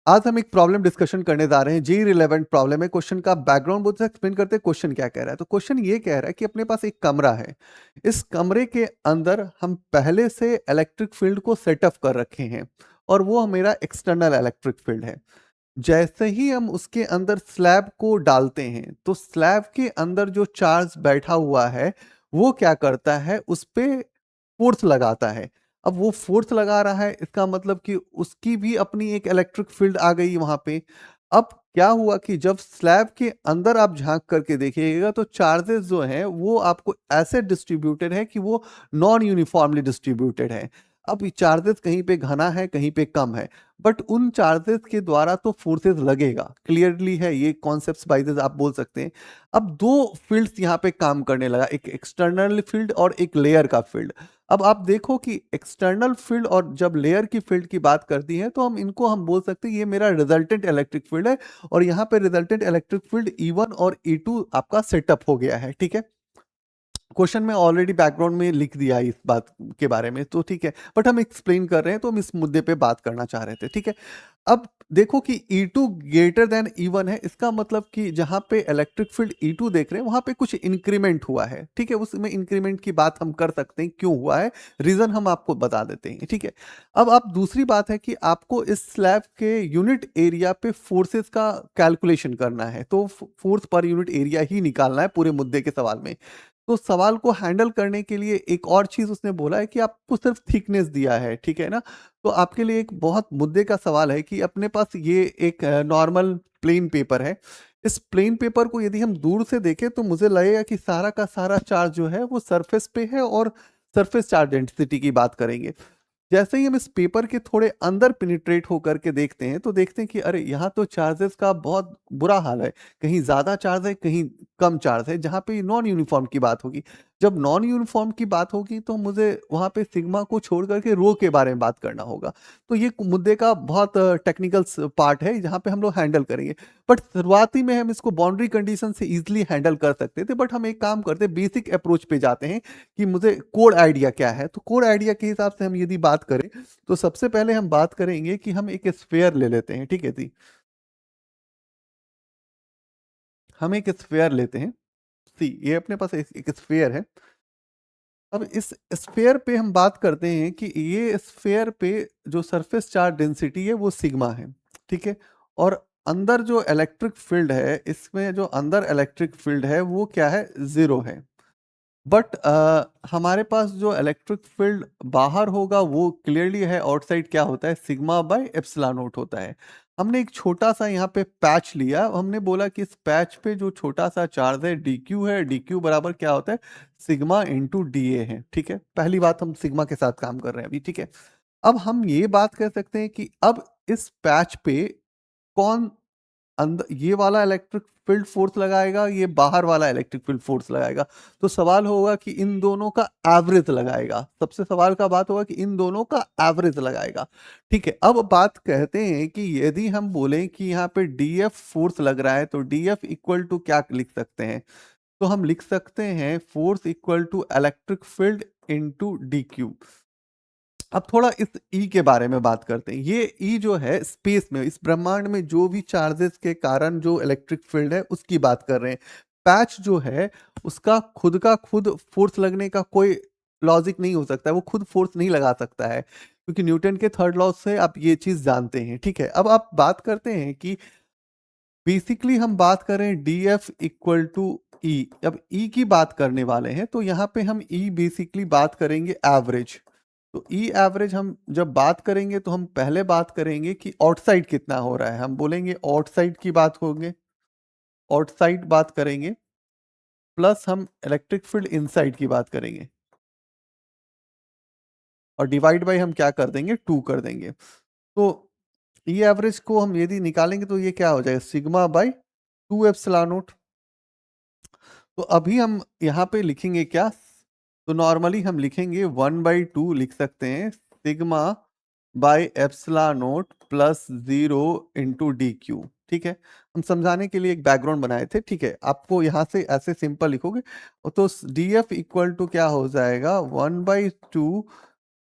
आज हम एक प्रॉब्लम डिस्कशन करने जा रहे हैं, जी रिलेवेंट प्रॉब्लम है। क्वेश्चन का बैकग्राउंड बहुत एक्सप्लेन करते हैं, क्वेश्चन क्या कह रहा है। तो क्वेश्चन ये कह रहा है कि अपने पास एक कमरा है, इस कमरे के अंदर हम पहले से इलेक्ट्रिक फील्ड को सेटअप कर रखे हैं और वो मेरा एक्सटर्नल इलेक्ट्रिक फील्ड है। जैसे ही हम उसके अंदर स्लैब को डालते हैं तो स्लैब के अंदर जो चार्ज बैठा हुआ है वो क्या करता है, उस पे फोर्स लगाता है। अब वो फोर्स लगा रहा है, इसका मतलब कि उसकी भी अपनी एक इलेक्ट्रिक फील्ड आ गई वहां पे। अब क्या हुआ कि जब स्लैब के अंदर आप झांक करके देखिएगा तो चार्जेस जो हैं वो आपको ऐसे डिस्ट्रीब्यूटेड है कि वो नॉन यूनिफॉर्मली डिस्ट्रीब्यूटेड है। अब चार्जेस कहीं पे घना है, कहीं पे कम है, बट उन चार्जेस के द्वारा तो फोर्सेस लगेगा, क्लियरली है, ये कॉन्सेप्ट वाइजेस आप बोल सकते हैं। अब दो फील्ड्स यहाँ पे काम करने लगा, एक एक्सटर्नल फील्ड और एक लेयर का फील्ड। अब आप देखो कि एक्सटर्नल फील्ड और जब लेयर की फील्ड की बात करती है तो हम बोल सकते हैं ये मेरा रिजल्टेंट इलेक्ट्रिक फील्ड है और यहाँ पे रिजल्टेंट इलेक्ट्रिक फील्ड E1 और E2 आपका सेटअप हो गया है, ठीक है। क्वेश्चन में ऑलरेडी बैकग्राउंड में लिख दिया है इस बात के बारे में, तो ठीक है, बट हम एक्सप्लेन कर रहे हैं तो हम इस मुद्दे पे बात करना चाह रहे थे, ठीक है। अब देखो कि E2 ग्रेटर देन E1 है, इसका मतलब कि जहां पे इलेक्ट्रिक फील्ड E2 देख रहे हैं वहां पे कुछ इंक्रीमेंट हुआ है, ठीक है। उसमें इंक्रीमेंट की बात हम कर सकते हैं, क्यों हुआ है, रीजन हम आपको बता देते हैं, ठीक है। अब आप दूसरी बात है कि आपको इस स्लैब के यूनिट एरिया पे फोर्सेस का कैलकुलेशन करना है, तो फोर्स पर यूनिट एरिया ही निकालना है पूरे मुद्दे के सवाल में। तो सवाल को हैंडल करने के लिए एक और चीज उसने बोला है कि आपको सिर्फ थिकनेस दिया है, ठीक है ना। तो आपके लिए एक बहुत मुद्दे का सवाल है कि अपने पास ये एक नॉर्मल प्लेन पेपर है। इस प्लेन पेपर को यदि हम दूर से देखें तो मुझे लगेगा कि सारा का सारा चार्ज जो है वो सरफेस पे है और सरफेस चार्ज डेंसिटी की बात करेंगे। जैसे ही हम इस पेपर के थोड़े अंदर पेनिट्रेट होकर के देखते हैं तो देखते हैं कि अरे यहाँ तो चार्जेस का बहुत बुरा हाल है, कहीं ज्यादा चार्ज है, कहीं कम चार्ज है, जहाँ पे नॉन यूनिफॉर्म की बात होगी। जब नॉन यूनिफॉर्म की बात होगी तो मुझे वहां पे सिग्मा को छोड़ करके रो के बारे में बात करना होगा। तो ये मुद्दे का बहुत टेक्निकल पार्ट है जहाँ पे हम लोग हैंडल करेंगे। बट शुरुआती में हम इसको बाउंड्री कंडीशन से इजिली हैंडल कर सकते थे, बट हम एक काम करते हैं, बेसिक अप्रोच पे जाते हैं कि मुझे कोड आइडिया क्या है। तो कोड आइडिया के हिसाब से हम यदि बात करें तो सबसे पहले हम बात करेंगे कि हम एक स्फेयर ले लेते हैं, ठीक है जी। हम एक स्फेयर लेते हैं, सी ये अपने पास एक स्फेयर है। अब इस स्फेयर पे हम बात करते हैं कि ये स्फेयर पे जो सरफेस चार्ज डेंसिटी है वो सिग्मा है, ठीक है। और अंदर जो इलेक्ट्रिक फील्ड है, इसमें जो अंदर इलेक्ट्रिक फील्ड है वो क्या है, जीरो है। बट हमारे पास जो इलेक्ट्रिक फील्ड बाहर होगा वो क्लियरली है, आउटसाइड क्या होता है, सिग्मा बाय एप्सिलॉन नॉट होता है। हमने एक छोटा सा यहाँ पे पैच लिया, हमने बोला कि इस पैच पे जो छोटा सा चार्ज है डी क्यू है, डी क्यू बराबर क्या होता है, सिग्मा इंटू डी ए है, ठीक है। पहली बात हम सिग्मा के साथ काम कर रहे हैं अभी, ठीक है। अब हम ये बात कर सकते हैं कि अब इस पैच पे कौन अंदर ये वाला इलेक्ट्रिक फील्ड फोर्स लगाएगा, ये बाहर वाला इलेक्ट्रिक फील्ड फोर्स लगाएगा। तो सवाल होगा कि इन दोनों का एवरेज लगाएगा, सबसे सवाल का बात होगा कि इन दोनों का एवरेज लगाएगा, ठीक है। अब बात कहते हैं कि यदि हम बोलें कि यहाँ पे डीएफ फोर्स लग रहा है तो डीएफ इक्वल टू क्या लिख सकते हैं, तो हम लिख सकते हैं force equal to electric field into D Q. अब थोड़ा इस ई के बारे में बात करते हैं। ये ई जो है स्पेस में, इस ब्रह्मांड में जो भी चार्जेस के कारण जो इलेक्ट्रिक फील्ड है उसकी बात कर रहे हैं। पैच जो है उसका खुद का खुद फोर्स लगने का कोई लॉजिक नहीं हो सकता है, वो खुद फोर्स नहीं लगा सकता है, क्योंकि न्यूटन के थर्ड लॉ से आप ये चीज जानते हैं, ठीक है। अब आप बात करते हैं कि बेसिकली हम बात करें डी एफ इक्वल टू ई। अब ई की बात करने वाले हैं तो यहाँ पे हम ई बेसिकली बात करेंगे एवरेज। तो ई एवरेज हम जब बात करेंगे तो हम पहले बात करेंगे कि आउटसाइड कितना हो रहा है, हम बोलेंगे आउटसाइड की बात होंगे, आउटसाइड बात करेंगे, प्लस हम इलेक्ट्रिक फील्ड इनसाइड की बात करेंगे, और डिवाइड बाय हम क्या कर देंगे, टू कर देंगे। तो ई एवरेज को हम यदि निकालेंगे तो ये क्या हो जाएगा, sigma by two epsilon not. तो अभी हम यहाँ पे लिखेंगे क्या, तो नॉर्मली हम लिखेंगे 1/2 लिख सकते हैं, sigma by epsilon note plus 0 into D Q, ठीक है। हम समझाने के लिए एक बैकग्राउंड बनाए थे, ठीक है। आपको यहाँ से ऐसे सिंपल लिखोगे तो डी एफ इक्वल टू क्या हो जाएगा, 1/2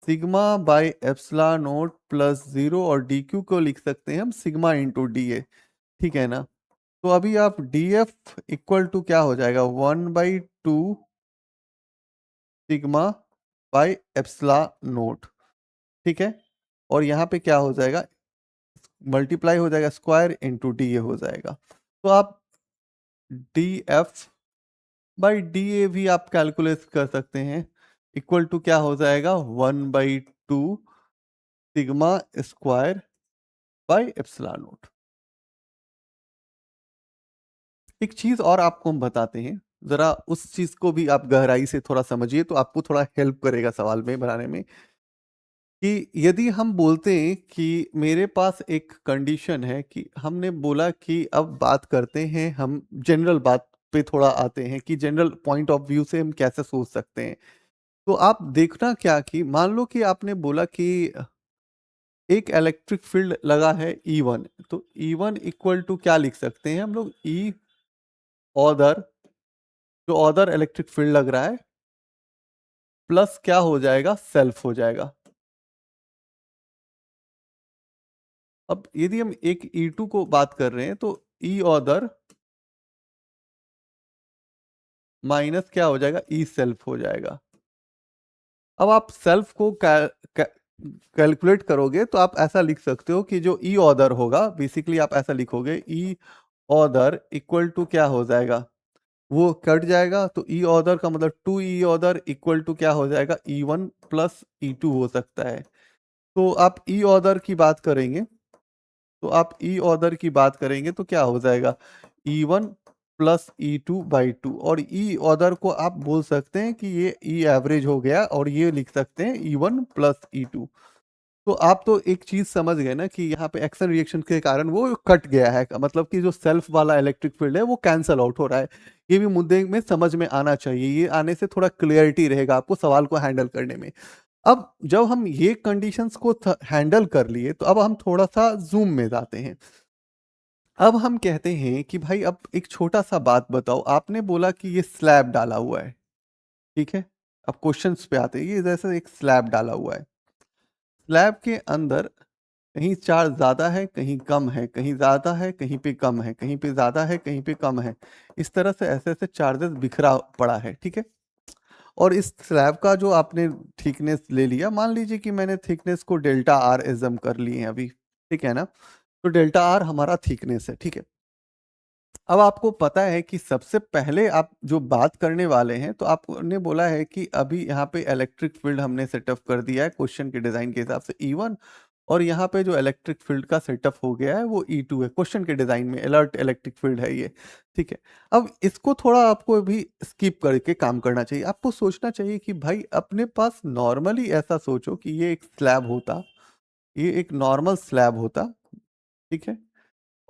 sigma by epsilon note plus 0 और डी क्यू को लिख सकते हैं हम सिग्मा इंटू डी ए, ठीक है ना। तो अभी आप डी एफ इक्वल टू क्या हो जाएगा, 1/2 सिग्मा बाई एप्सिलॉन नोट, ठीक है। और यहाँ पे क्या हो जाएगा, मल्टीप्लाई हो जाएगा स्क्वायर इंटू डी ए हो जाएगा। तो आप D F by D A भी आप कैलकुलेट कर सकते हैं, इक्वल टू क्या हो जाएगा, 1/2 sigma square by epsilon note. एक चीज और आपको हम बताते हैं, जरा उस चीज को भी आप गहराई से थोड़ा समझिए तो आपको थोड़ा हेल्प करेगा सवाल में बनाने में, कि यदि हम बोलते हैं कि मेरे पास एक कंडीशन है, कि हमने बोला कि अब बात करते हैं हम जनरल बात पे थोड़ा आते हैं कि जनरल पॉइंट ऑफ व्यू से हम कैसे सोच सकते हैं। तो आप देखना क्या, कि मान लो कि आपने बोला कि एक इलेक्ट्रिक फील्ड लगा है E1, तो E1 इक्वल टू क्या लिख सकते हैं हम लोग, ई ऑदर, जो ऑदर इलेक्ट्रिक फील्ड लग रहा है, प्लस क्या हो जाएगा, सेल्फ हो जाएगा। अब यदि हम एक E2 को बात कर रहे हैं तो ई ऑदर माइनस क्या हो जाएगा, ई सेल्फ हो जाएगा। अब आप सेल्फ को कैलकुलेट करोगे तो आप ऐसा लिख सकते हो कि जो ई ऑदर होगा, बेसिकली आप ऐसा लिखोगे, ई ऑदर इक्वल टू क्या हो जाएगा, वो कट जाएगा, तो ई ऑर्डर का मतलब 2 ई ऑर्डर इक्वल टू क्या हो जाएगा, E1 प्लस E2 हो सकता है। तो आप ई ऑर्डर की बात करेंगे, तो आप ई ऑर्डर की बात करेंगे तो क्या हो जाएगा, E1 प्लस E2/2, और ई ऑर्डर को आप बोल सकते हैं कि ये ई एवरेज हो गया, और ये लिख सकते हैं E1 प्लस E2। तो आप तो एक चीज समझ गए ना कि यहाँ पे एक्शन रिएक्शन के कारण वो कट गया है, मतलब कि जो सेल्फ वाला इलेक्ट्रिक फील्ड है वो कैंसल आउट हो रहा है। ये भी मुद्दे में समझ में आना चाहिए, ये आने से थोड़ा क्लियरिटी रहेगा आपको सवाल को हैंडल करने में। अब जब हम ये कंडीशंस को हैंडल कर लिए, तो अब हम थोड़ा सा जूम में जाते हैं। अब हम कहते हैं कि भाई अब एक छोटा सा बात बताओ, आपने बोला कि ये स्लैब डाला हुआ है, ठीक है। अब क्वेश्चंस पे आते हैं, ये जैसे एक स्लैब डाला हुआ है, स्लैब के अंदर कहीं चार्ज ज़्यादा है, कहीं कम है, कहीं ज़्यादा है, कहीं पे कम है, कहीं पे ज़्यादा है, कहीं पे कम है। इस तरह से ऐसे-ऐसे चार्जेस बिखरा पड़ा है, ठीक है? और इस स्लैब का जो आपने थिकनेस ले लिया, मान लीजिए कि मैंने थिकनेस को डेल्टा आर एज़्यूम कर लिए हैं अभी, ठीक है ना? तो डेल्टा आर हमारा थिकनेस है, ठीक है? अब आपको पता है कि सबसे पहले आप जो बात करने वाले हैं, तो आपने बोला है कि अभी यहाँ पे इलेक्ट्रिक फील्ड हमने सेटअप कर दिया है क्वेश्चन के डिज़ाइन के हिसाब से E1, और यहाँ पे जो इलेक्ट्रिक फील्ड का सेटअप हो गया है वो E2 है, क्वेश्चन के डिज़ाइन में अलर्ट इलेक्ट्रिक फील्ड है ये, ठीक है। अब इसको थोड़ा आपको भी स्किप करके काम करना चाहिए। आपको सोचना चाहिए कि भाई अपने पास नॉर्मली ऐसा सोचो कि ये एक स्लैब होता, ये एक नॉर्मल स्लैब होता, ठीक है?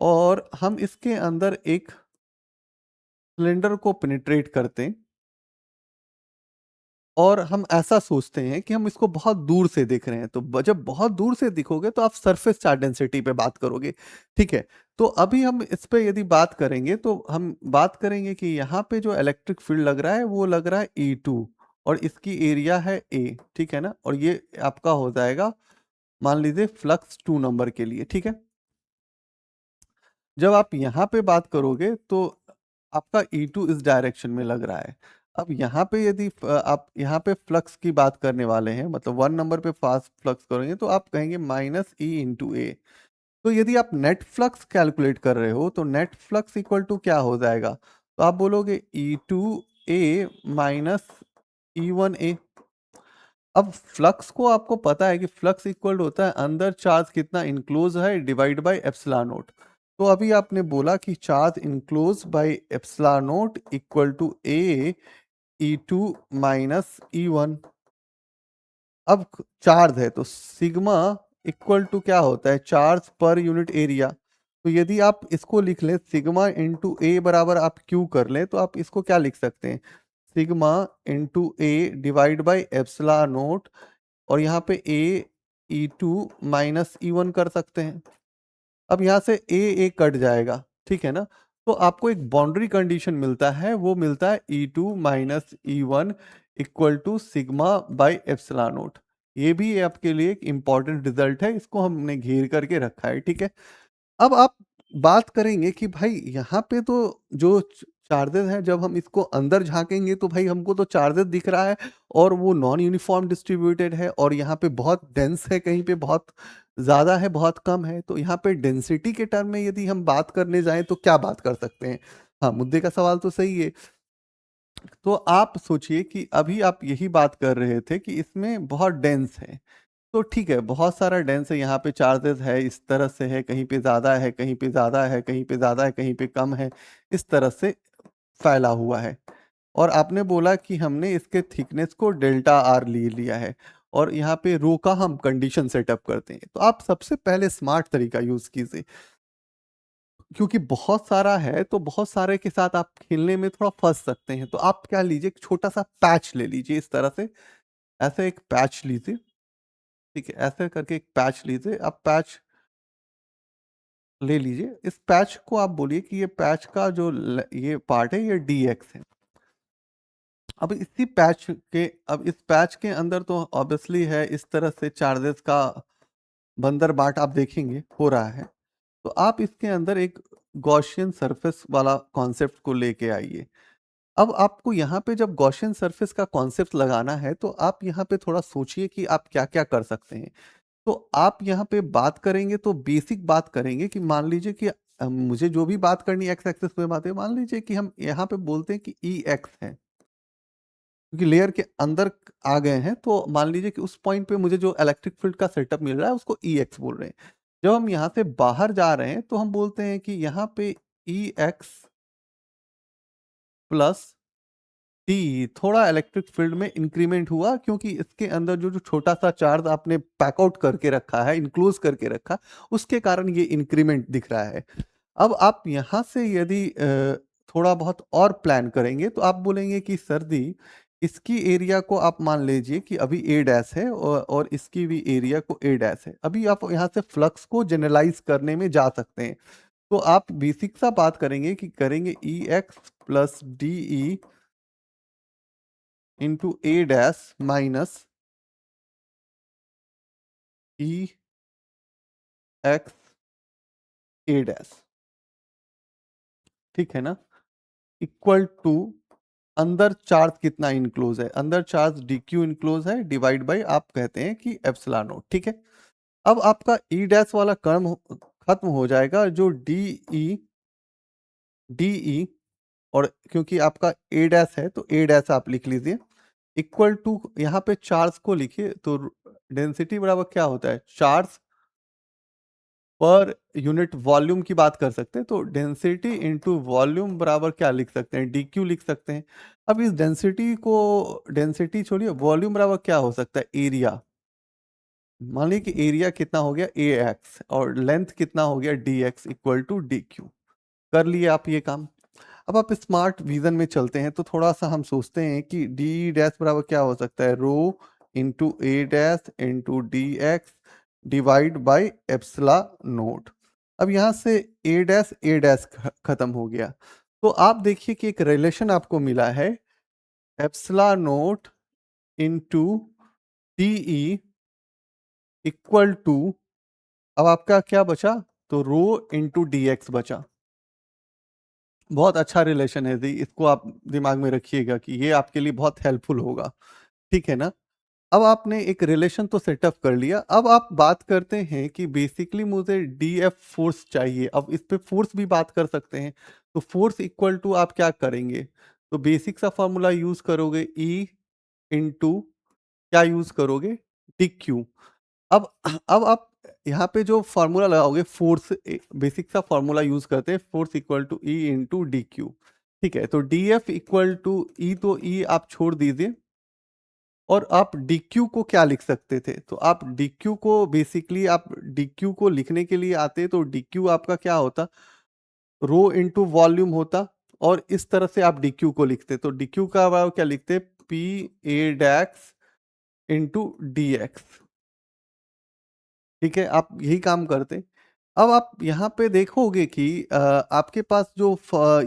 और हम इसके अंदर एक सिलेंडर को पेनिट्रेट करते हैं, और हम ऐसा सोचते हैं कि हम इसको बहुत दूर से देख रहे हैं, तो जब बहुत दूर से दिखोगे तो आप सरफेस चार्ज डेंसिटी पे बात करोगे, ठीक है। तो अभी हम इस पे यदि बात करेंगे तो हम बात करेंगे कि यहाँ पे जो इलेक्ट्रिक फील्ड लग रहा है वो लग रहा है E2, और इसकी एरिया है A, ठीक है ना। और ये आपका हो जाएगा, मान लीजिए फ्लक्स 2 नंबर के लिए, ठीक है। जब आप यहाँ पे बात करोगे तो आपका E2 इस डायरेक्शन में लग रहा है। अब यहाँ पे यदि आप यहाँ पे फ्लक्स की बात करने वाले हैं, मतलब 1 नंबर पे फास्ट फ्लक्स करेंगे तो आप कहेंगे माइनस ई इंटू ए। तो यदि आप नेट फ्लक्स कैलकुलेट कर रहे हो तो नेट फ्लक्स इक्वल टू क्या हो जाएगा, तो आप बोलोगे E2A माइनस E1A। अब फ्लक्स को आपको पता है कि फ्लक्स इक्वल होता है अंदर चार्ज कितना इनक्लोज है डिवाइड बाय एप्सिलॉन नोट। तो अभी आपने बोला कि charge enclose by epsilon naught equal to a E2 minus E1। अब चार्ज है तो सिग्मा इक्वल टू क्या होता है, चार्ज पर यूनिट एरिया। तो यदि आप इसको लिख लें सिग्मा इंटू ए बराबर आप क्यू कर लें, तो आप इसको क्या लिख सकते हैं, sigma into A divide by epsilon note, और यहाँ पे E2 माइनस E1 कर सकते हैं। अब यहाँ से ए कट जाएगा, ठीक है ना। तो आपको एक बाउंड्री कंडीशन मिलता है, वो मिलता है E2 minus E1 equal to sigma by epsilon naught. ये भी आपके लिए एक इम्पोर्टेंट रिजल्ट है, इसको हमने घेर करके रखा है, ठीक है। अब आप बात करेंगे कि भाई यहाँ पे तो जो चार्जेस हैं, जब हम इसको अंदर झांकेंगे तो भाई हमको तो चार्जेस दिख रहा है और वो नॉन यूनिफॉर्म डिस्ट्रीब्यूटेड है, और यहाँ पे बहुत डेंस है, कहीं पे बहुत ज़्यादा है, बहुत कम है। तो यहाँ पे डेंसिटी के टर्म में यदि हम बात करने जाएं तो क्या बात कर सकते हैं? हाँ, मुद्दे का सवाल तो सही है। तो आप सोचिए कि अभी आप यही बात कर रहे थे कि इसमें बहुत डेंस है, तो ठीक है, बहुत सारा डेंस है, यहाँ पे चार्जेस है, इस तरह से है, कहीं पे ज़्यादा है, कहीं पे ज़्यादा है, कहीं पे ज़्यादा है, कहीं पे कम है, इस तरह से फैला हुआ है। और आपने बोला कि हमने इसके थिकनेस को डेल्टा आर ले लिया है, और यहाँ पे रो का हम कंडीशन सेटअप करते हैं। तो आप सबसे पहले स्मार्ट तरीका यूज़ कीजिए, क्योंकि बहुत सारा है तो बहुत सारे के साथ आप खेलने में थोड़ा फंस सकते हैं। तो आप क्या लीजिए, एक छोटा सा पैच ले लीजिए, इस तरह से, ऐसे एक पैच लीजिए, ठीक है, ऐसे करके एक पैच लीजिए। आप पैच ले लीजिए, इस पैच को आप बोलिए कि ये पैच का जो ये पार्ट है ये dx है। अब इसी पैच के, अब इस पैच के अंदर तो ऑब्वियसली है, इस तरह से चार्जेस का बंदर बाट आप देखेंगे हो रहा है। तो आप इसके अंदर एक गॉसियन सरफेस वाला कॉन्सेप्ट को लेके आइए। अब आपको यहाँ पे जब गॉसियन सरफेस का कॉन्सेप्ट लगाना है तो आप यहाँ पे थोड़ा सोचिए कि आप क्या क्या कर सकते हैं। तो आप यहाँ पे बात करेंगे तो बेसिक बात करेंगे कि मान लीजिए कि मुझे जो भी बात करनी है एक्स एक्सिस पे बात है, मान लीजिए कि हम यहाँ पे बोलते हैं कि ई एक्स है, क्योंकि लेयर के अंदर आ गए हैं, तो मान लीजिए कि उस पॉइंट पे मुझे जो इलेक्ट्रिक फील्ड का सेटअप मिल रहा है उसको ई एक्स बोल रहे हैं। जब हम यहाँ से बाहर जा रहे हैं तो हम बोलते हैं कि यहाँ पे ई एक्स प्लस टी थोड़ा इलेक्ट्रिक फील्ड में इंक्रीमेंट हुआ, क्योंकि इसके अंदर जो जो छोटा सा चार्ज आपने पैक आउट करके रखा है, इंक्लोज करके रखा, उसके कारण ये इंक्रीमेंट दिख रहा है। अब आप यहाँ से यदि थोड़ा बहुत और प्लान करेंगे तो आप बोलेंगे कि सर्दी इसकी एरिया को आप मान लीजिए कि अभी ए डैश है, और इसकी भी एरिया को ए डैश है। अभी आप यहाँ से फ्लक्स को जनरलाइज करने में जा सकते हैं। तो आप बेसिक सा बात करेंगे कि करेंगे E x plus D E into A dash minus E x A dash, ठीक है ना, इक्वल टू अंदर चार्ज कितना इनक्लोज है, अंदर चार्ज डी क्यू इनक्लोज है, डिवाइड बाई आप कहते हैं कि एप्सिलॉन नोट, ठीक है। अब आपका ई डैश वाला कर्म खत्म हो जाएगा, जो डी ई और क्योंकि आपका ए डैश है तो ए डैश आप लिख लीजिए, इक्वल टू यहाँ पे चार्ज को लिखिए, तो डेंसिटी बराबर क्या होता है, चार्ज पर यूनिट वॉल्यूम की बात कर सकते हैं। तो डेंसिटी इनटू वॉल्यूम बराबर क्या लिख सकते हैं, डी क्यू लिख सकते हैं। अब इस डेंसिटी को, डेंसिटी छोड़िए, वॉल्यूम बराबर क्या हो सकता है, एरिया। मान लीजिए कि एरिया कितना हो गया ए एक्स, और लेंथ कितना हो गया D X equal to D Q. कर लिए आप ये काम। अब आप स्मार्ट विजन में चलते हैं तो थोड़ा सा हम सोचते हैं कि डी डैश बराबर क्या हो सकता है, rho into A dash into D x divide by epsilon naught. अब यहाँ से ए डैश खत्म हो गया, तो आप देखिए कि एक रिलेशन आपको मिला है, epsilon naught into D E equal to, अब आपका क्या बचा, तो रो इंटू डी एक्स बचा। बहुत अच्छा रिलेशन है जी, इसको आप दिमाग में रखिएगा कि ये आपके लिए बहुत हेल्पफुल होगा, ठीक है ना। अब आपने एक रिलेशन तो सेटअप कर लिया, अब आप बात करते हैं कि बेसिकली मुझे डी एफ फोर्स चाहिए। अब इस पे फोर्स भी बात कर सकते हैं, तो फोर्स इक्वल टू आप क्या करेंगे, तो बेसिक सा फॉर्मूला यूज करोगे, ई इंटू क्या यूज करोगे, डी क्यू। अब अब आप यहाँ पे जो फॉर्मूला लगाओगे, फोर्स बेसिक सा फॉर्मूला यूज करते हैं, force equal to E into D Q, ठीक है। तो D F equal to E, तो ई आप छोड़ दीजिए, और आप डी क्यू को क्या लिख सकते थे, तो आप डी क्यू को बेसिकली, आप डी क्यू को लिखने के लिए आते तो डी क्यू आपका क्या होता, रो इंटू वॉल्यूम होता, और इस तरह से आप डी क्यू को लिखते, तो डी क्यू का आप क्या लिखते, पी ए डैक्स इंटू डी एक्स, ठीक है। आप यही काम करते। अब आप यहाँ पे देखोगे कि आपके पास जो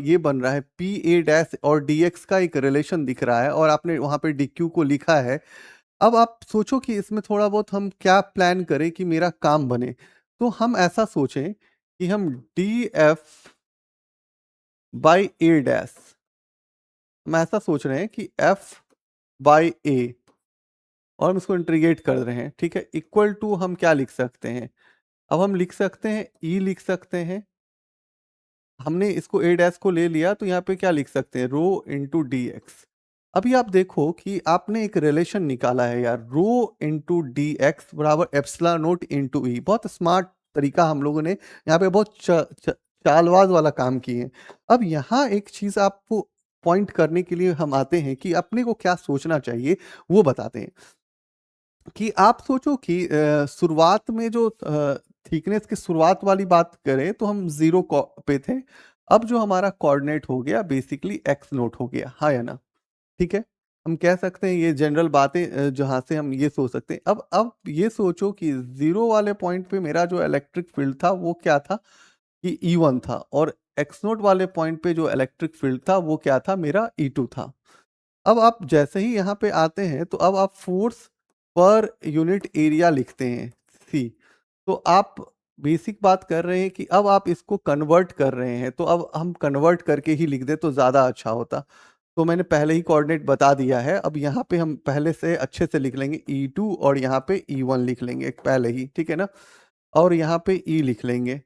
ये बन रहा है पी ए डैश और डी एक्स का एक रिलेशन दिख रहा है, और आपने वहाँ पे डी क्यू को लिखा है। अब आप सोचो कि इसमें थोड़ा बहुत हम क्या प्लान करें कि मेरा काम बने। तो हम ऐसा सोचें कि हम D F by A dash, हम ऐसा सोच रहे हैं कि एफ बाई ए, और हम इसको इंटीग्रेट कर रहे हैं, ठीक है। इक्वल टू हम क्या लिख सकते हैं, अब हम लिख सकते हैं ई लिख सकते हैं। हमने इसको ए डैश को ले लिया तो यहाँ पे क्या लिख सकते हैं, रो इंटू डी एक्स। अभी आप देखो कि आपने एक रिलेशन निकाला है यार, रो इंटू डी एक्स बराबर एप्सिलॉन नोट इंटू ई। बहुत स्मार्ट तरीका हम लोगों ने यहाँ पे बहुत चालबाज वाला काम किए हैं। अब यहाँ एक चीज आपको पॉइंट करने के लिए हम आते हैं कि अपने को क्या सोचना चाहिए, वो बताते हैं। कि आप सोचो कि शुरुआत में जो थिकनेस की शुरुआत वाली बात करें तो हम जीरो पे थे। अब जो हमारा कोऑर्डिनेट हो गया बेसिकली एक्स नोट हो गया, हाँ या ना, ठीक है। हम कह सकते हैं ये जनरल बातें जहां से हम ये सोच सकते हैं। अब ये सोचो कि जीरो वाले पॉइंट पे मेरा जो इलेक्ट्रिक फील्ड था वो क्या था, कि E1 था, और एक्स नोट वाले पॉइंट पे जो इलेक्ट्रिक फील्ड था वो क्या था, मेरा E2 था। अब आप जैसे ही यहाँ पे आते हैं तो अब आप फोर्स पर यूनिट एरिया लिखते हैं सी। तो आप बेसिक बात कर रहे हैं कि अब आप इसको कन्वर्ट कर रहे हैं, तो अब हम कन्वर्ट करके ही लिख दे तो ज़्यादा अच्छा होता। तो मैंने पहले ही कोऑर्डिनेट बता दिया है। अब यहाँ पे हम पहले से अच्छे से लिख लेंगे E2, और यहाँ पे E1 लिख लेंगे पहले ही, ठीक है ना। और यहाँ पे E लिख लेंगे।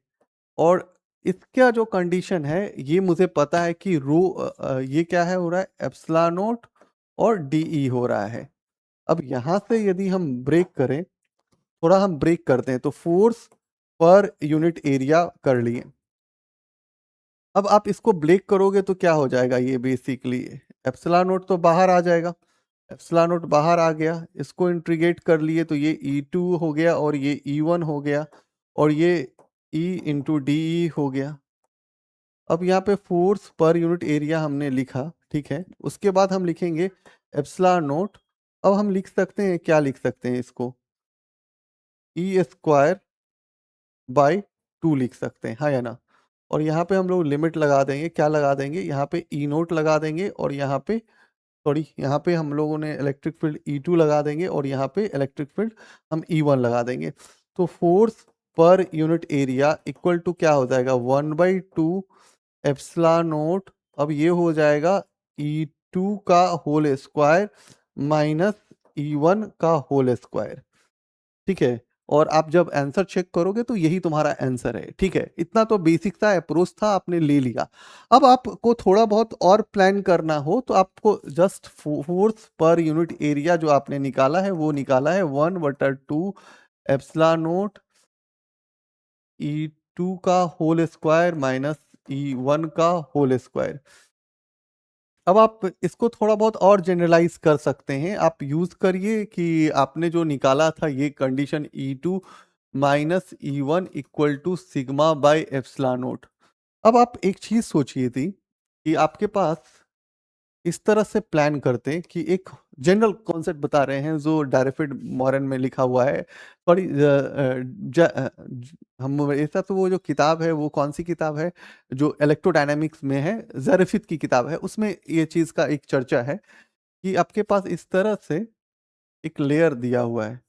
और इसका जो कंडीशन है ये मुझे पता है कि ये क्या है, हो रहा है एप्सिलॉन नोट और डीई हो रहा है। अब यहां से यदि हम ब्रेक करें, थोड़ा हम ब्रेक करते हैं, तो फोर्स पर यूनिट एरिया कर लिए। अब आप इसको ब्रेक करोगे तो क्या हो जाएगा, ये बेसिकली एप्सिलॉन नोट तो बाहर आ जाएगा। एप्सिलॉन नोट बाहर आ गया, इसको इंटीग्रेट कर लिए तो ये E2 हो गया और ये E1 हो गया, और ये E इंटू डी हो गया। अब यहाँ पे फोर्स पर यूनिट एरिया हमने लिखा, ठीक है। उसके बाद हम लिखेंगे एप्सिलॉन नोट। अब हम लिख सकते हैं, क्या लिख सकते हैं इसको, ई स्क्वायर बाई 2 लिख सकते हैं, हाँ या ना। और यहाँ पे हम लोग लिमिट लगा देंगे, क्या लगा देंगे, यहाँ पे ई नोट लगा देंगे, और यहाँ पे सॉरी यहाँ पे हम लोगों ने इलेक्ट्रिक फील्ड E2 लगा देंगे, और यहाँ पे इलेक्ट्रिक फील्ड हम E1 लगा देंगे। तो force per unit area equal to क्या हो जाएगा, 1/2 एप्सिलॉन नोट। अब ये हो जाएगा E2 का होल स्क्वायर माइनस E1 का होल स्क्वायर, ठीक है। और आप जब आंसर चेक करोगे तो यही तुम्हारा आंसर है, ठीक है। इतना तो बेसिक सा अप्रोच था, आपने ले लिया। अब आपको थोड़ा बहुत और प्लान करना हो तो आपको just force per unit area जो आपने निकाला है वो निकाला है 1/2 एप्सिलॉन नोट E2 का होल स्क्वायर माइनस E1 का होल स्क्वायर। अब आप इसको थोड़ा बहुत और जनरलाइज कर सकते हैं, आप यूज करिए कि आपने जो निकाला था ये condition E2 minus E1 equal to sigma by epsilon naught. अब आप एक चीज सोचिए थी कि आपके पास इस तरह से प्लान करते हैं कि एक जनरल कॉन्सेप्ट बता रहे हैं जो डायरेफिड मॉरन में लिखा हुआ है। सॉरी, हम ऐसा, तो वो जो किताब है वो कौन सी किताब है, जो इलेक्ट्रोडायनामिक्स में है, जेरेफिथ की किताब है, उसमें ये चीज का एक चर्चा है कि आपके पास इस तरह से एक लेयर दिया हुआ है।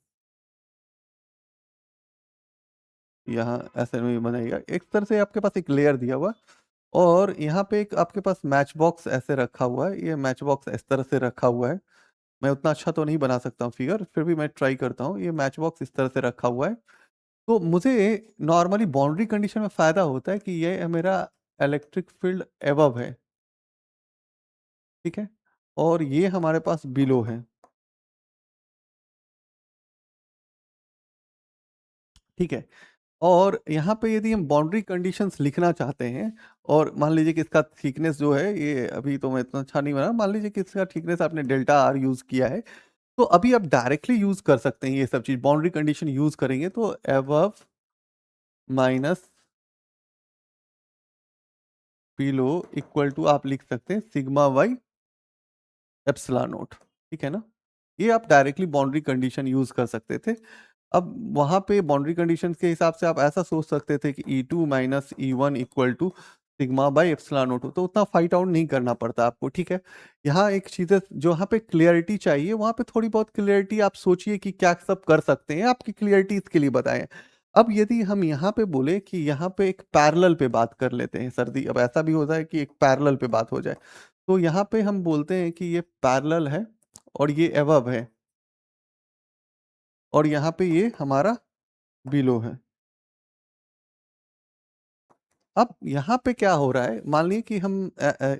यहाँ ऐसे में बनाएगा, एक तरह से आपके पास एक लेयर दिया हुआ, और यहाँ पे एक आपके पास मैच बॉक्स ऐसे रखा हुआ है। ये मैच बॉक्स इस तरह से रखा हुआ है। मैं उतना अच्छा तो नहीं बना सकता हूँ फिगर, फिर भी मैं ट्राई करता हूँ। ये मैच बॉक्स इस तरह से रखा हुआ है। तो मुझे नॉर्मली बाउंड्री कंडीशन में फायदा होता है कि ये मेरा इलेक्ट्रिक फील्ड एबव है, ठीक है, और ये हमारे पास बिलो है, ठीक है। और यहाँ पे यदि हम बाउंड्री कंडीशंस लिखना चाहते हैं, और मान लीजिए कि इसका थिकनेस जो है, ये अभी तो मैं इतना अच्छा नहीं बना, मान लीजिए कि इसका थिकनेस आपने डेल्टा आर यूज किया है, तो अभी आप डायरेक्टली यूज कर सकते हैं ये सब चीज। बाउंड्री कंडीशन यूज करेंगे तो above minus below equal to आप लिख सकते हैं सिग्मा बाई एप्सिलॉन नोट, ठीक है ना। ये आप डायरेक्टली बाउंड्री कंडीशन यूज कर सकते थे। अब वहां पे बाउंड्री कंडीशन के हिसाब से आप ऐसा सोच सकते थे कि E2 minus E1 equal to sigma by epsilon naught हो, तो उतना फाइट आउट नहीं करना पड़ता आपको, ठीक है। यहाँ एक चीज़ है, जो यहाँ पे क्लियरिटी चाहिए वहाँ पे थोड़ी बहुत क्लियरिटी आप सोचिए कि क्या सब कर सकते हैं, आपकी क्लियरिटी इसके लिए बताएं। अब यदि हम यहाँ पे बोले कि यहाँ पे एक पैरेलल पे बात कर लेते हैं सर्दी, अब ऐसा भी होता है कि एक पैरेलल पे बात हो जाए, तो यहाँ पे हम बोलते हैं कि ये पैरेलल है और ये अबव है और यहाँ पे ये हमारा बिलो है। अब यहाँ पे क्या हो रहा है, मान लीजिए कि हम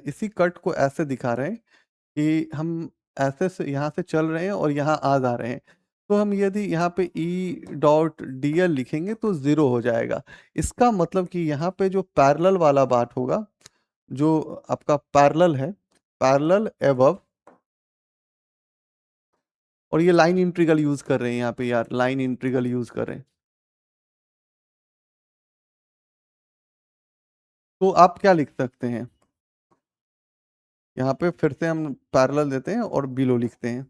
इसी कट को ऐसे दिखा रहे हैं कि हम ऐसे से यहाँ से चल रहे हैं और यहाँ आ जा रहे हैं, तो हम यदि यहाँ पे ई डॉट डी एल लिखेंगे तो ज़ीरो हो जाएगा। इसका मतलब कि यहाँ पे जो पैरेलल वाला बात होगा, जो आपका पैरेलल है, पैरेलल अबव, और ये लाइन इंटीग्रल यूज कर रहे हैं यहाँ पे यार, लाइन इंटीग्रल यूज कर रहे हैं, तो आप क्या लिख सकते हैं, यहाँ पे फिर से हम पैरेलल देते हैं और बिलो लिखते हैं।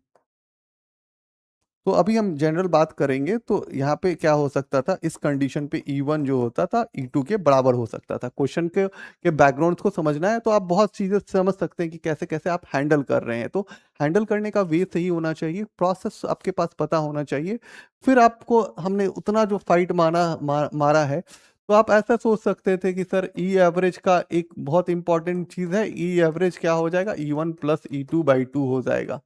तो अभी हम जनरल बात करेंगे, तो यहाँ पे क्या हो सकता था, इस कंडीशन पे E1 जो होता था E2 के बराबर हो सकता था। क्वेश्चन के बैकग्राउंड को समझना है तो आप बहुत चीजें समझ सकते हैं कि कैसे कैसे आप हैंडल कर रहे हैं, तो हैंडल करने का वे सही होना चाहिए, प्रोसेस आपके पास पता होना चाहिए। फिर आपको हमने उतना जो फाइट मारा है, तो आप ऐसा सोच सकते थे कि सर ई एवरेज का एक बहुत इंपॉर्टेंट चीज है, ई एवरेज क्या हो जाएगा, E1 प्लस E2/2 हो जाएगा।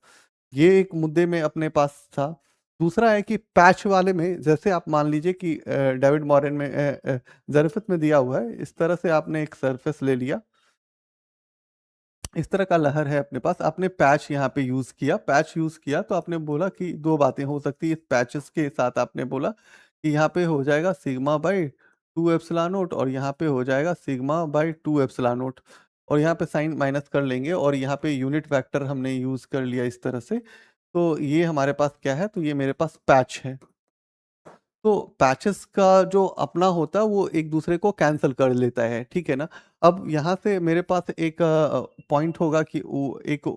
ये एक मुद्दे में अपने पास था। दूसरा है कि पैच वाले में, जैसे आप मान लीजिए कि डेविड मॉरन में ज़रफ़त में दिया हुआ है, इस तरह से आपने एक सरफेस ले लिया, इस तरह का लहर है अपने पास, आपने पैच यहाँ पे यूज़ किया, पैच यूज़ किया तो आपने बोला कि दो बातें हो सकती है इस पैचेस के साथ, आपने बोला कि यहाँ पे हो जाएगा सिग्मा बाई 2 एप्सिलॉन नॉट और यहाँ पे हो जाएगा सिग्मा बाई 2 एप्सिलॉन नॉट, और यहाँ पे साइन माइनस कर लेंगे और यहाँ पे यूनिट वेक्टर हमने यूज़ कर लिया इस तरह से। तो ये हमारे पास क्या है, तो ये मेरे पास पैच है। तो पैचेस का जो अपना होता है वो एक दूसरे को कैंसिल कर लेता है, ठीक है ना। अब यहाँ से मेरे पास एक पॉइंट होगा कि एक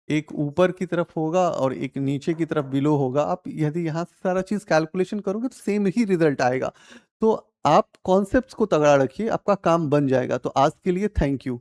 एक ऊपर की तरफ होगा और एक नीचे की तरफ बिलो होगा। आप यदि यहाँ से सारा चीज कैलकुलेशन करोगे तो सेम ही रिजल्ट आएगा। तो आप कॉन्सेप्ट्स को तगड़ा रखिए, आपका काम बन जाएगा। तो आज के लिए थैंक यू।